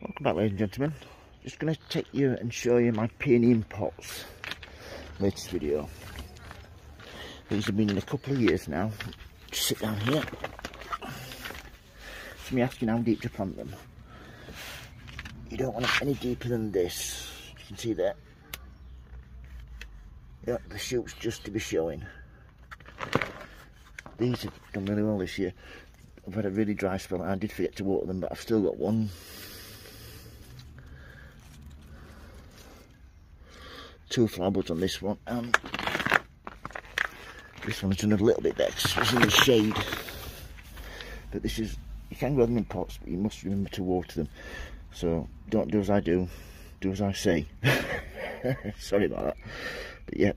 Welcome back, ladies and gentlemen. Just going to take you and show you my peony in pots. Latest video. These have been in a couple of years now. Just sit down here. It's me asking how deep to plant them. You don't want it any deeper than this. You can see that. Yeah, the shoots just to be showing. These have done really well this year. I've had a really dry spell. I did forget to water them, but I've still got one. Two flower buds on this one, and this one has done a little bit better because it's in the shade. But this is, you can grow them in pots, but you must remember to water them. So don't do as I do, do as I say. Sorry about that. But yeah,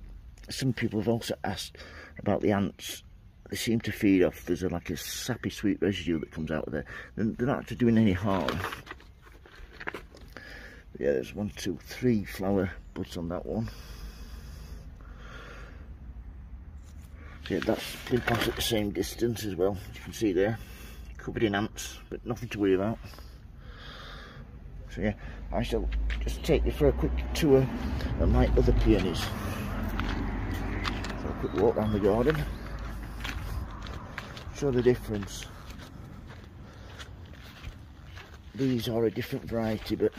some people have also asked about the ants. They seem to feed off, there's like a sappy sweet residue that comes out of there. They're not actually doing any harm. But yeah, there's 1, 2, 3 flower buds on that one. So yeah, that's been planted at the same distance as well, as you can see there. Covered in ants, but nothing to worry about. So yeah, I shall just take you for a quick tour of my other peonies. So a quick walk around the garden. Show the difference. These are a different variety, but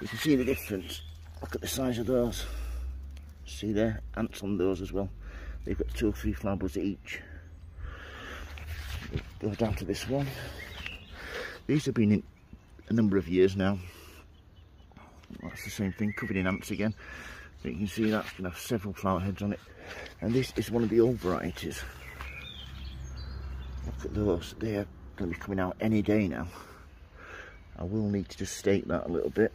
you can see the difference. Look at the size of those. See there, ants on those as well. They've got 2 or 3 flower buds each. Go down to this one. These have been in a number of years now. That's the same thing, covered in ants again. But you can see that's going to have several flower heads on it. And this is one of the old varieties. Look at those, they are going to be coming out any day now. I will need to just stake that a little bit.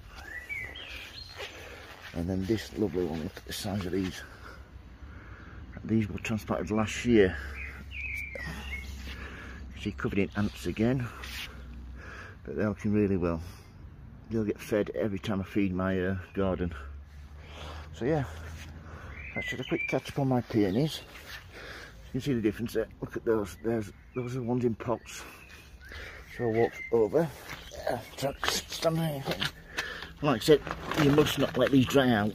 And then this lovely one, look at the size of these. These were transplanted last year. You see, covered in ants again. But they're looking really well. They'll get fed every time I feed my garden. So yeah, that's just a quick catch up on my peonies. You can see the difference there. Look at those. Those are the ones in pots. So I'll walk over. Stand there. Like I said, you must not let these dry out.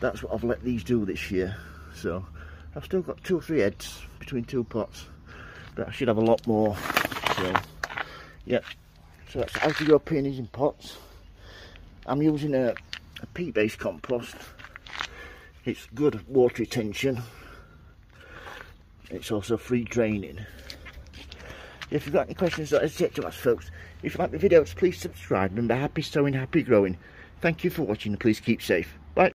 That's what I've let these do this year. So I've still got 2 or 3 heads between 2 pots, but I should have a lot more. So yeah, so that's how to grow peonies in pots. I'm using a peat-based compost. It's good water retention. It's also free draining. If you've got any questions, don't hesitate to ask, folks. If you like the videos, please subscribe. Remember, happy sowing, happy growing. Thank you for watching, and please keep safe. Bye.